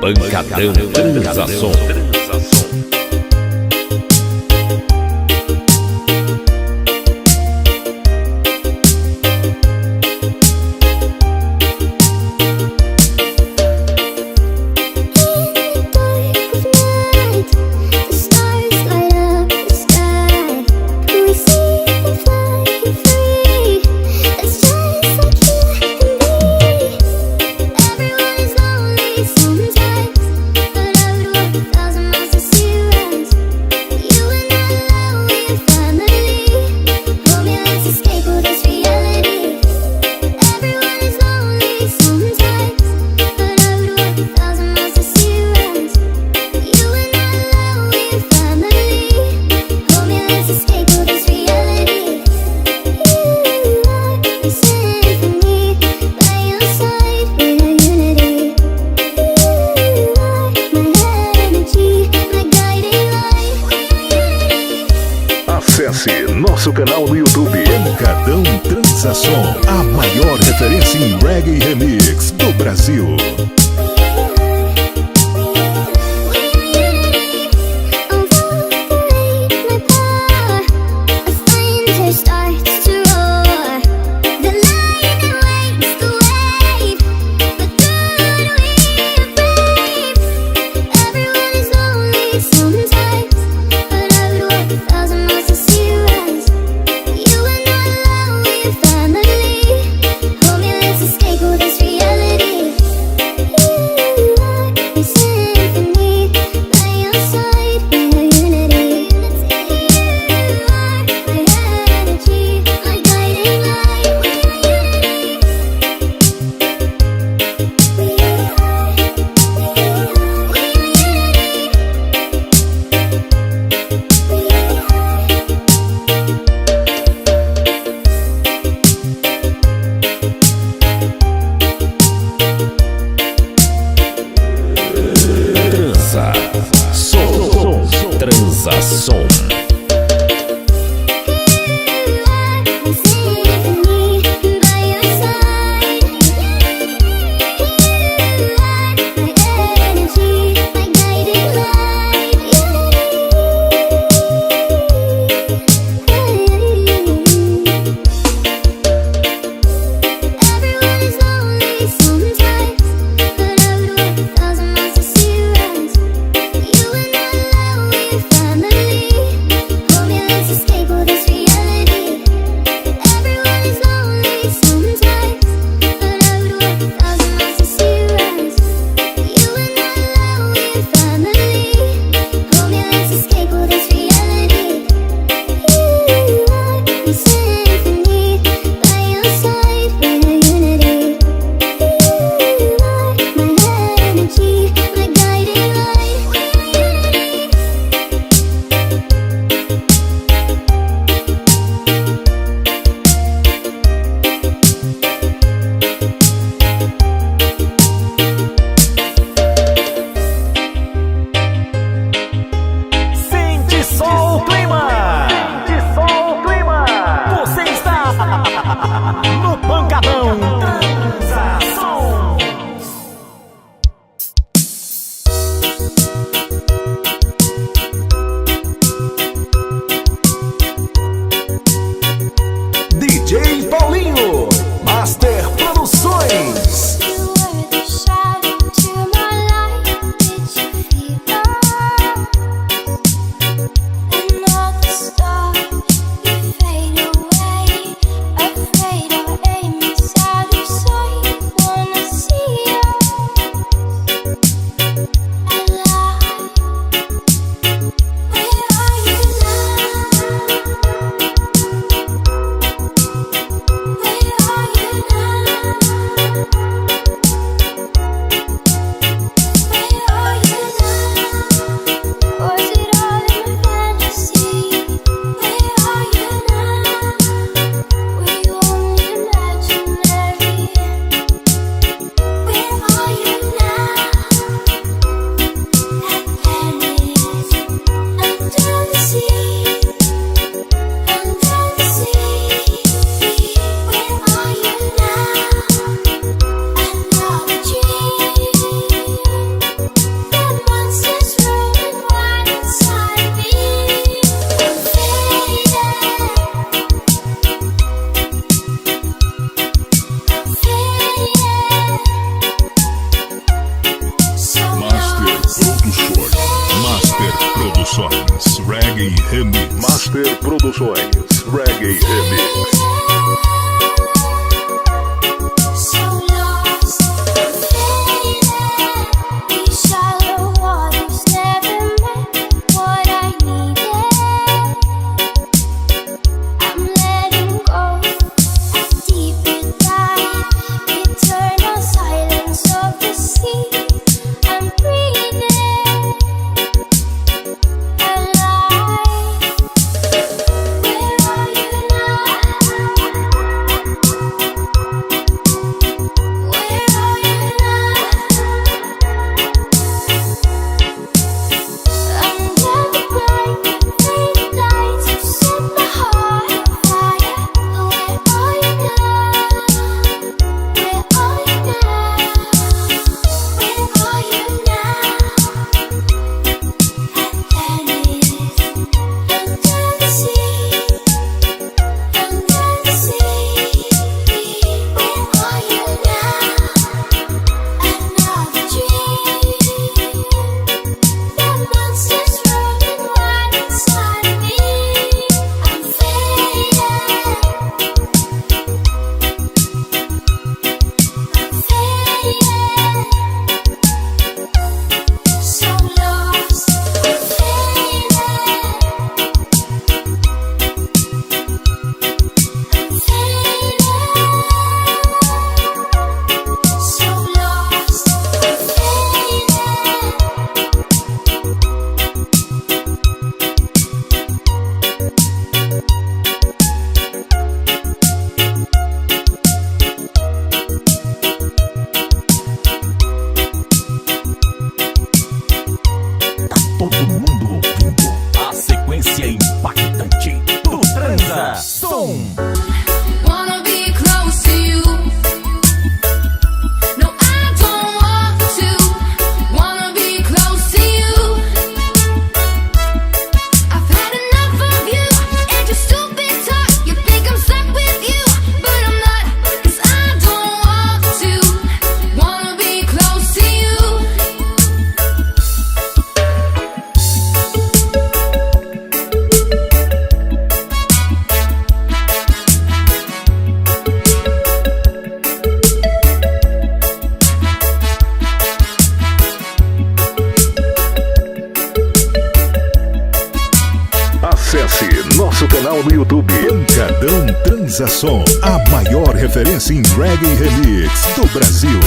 Pancadão Transação. Acesse nosso canal no YouTube Pancadão Transação, a maior referência em reggae remix do Brasil. Family, hold me, let's escape all this reality. Produções Reggae Remix. Todo mundo ouvindo a sequência impactante do Transa Som. Wanna be close to you. No, I don't want to. Wanna be close to you. I've had enough of you and your stupid talk. You think I'm stuck with you, but I'm not. 'Cause I don't want to. Wanna be close to you. Acesse nosso canal no YouTube. Pancadão Transa Som, a maior referência em reggae remix do Brasil.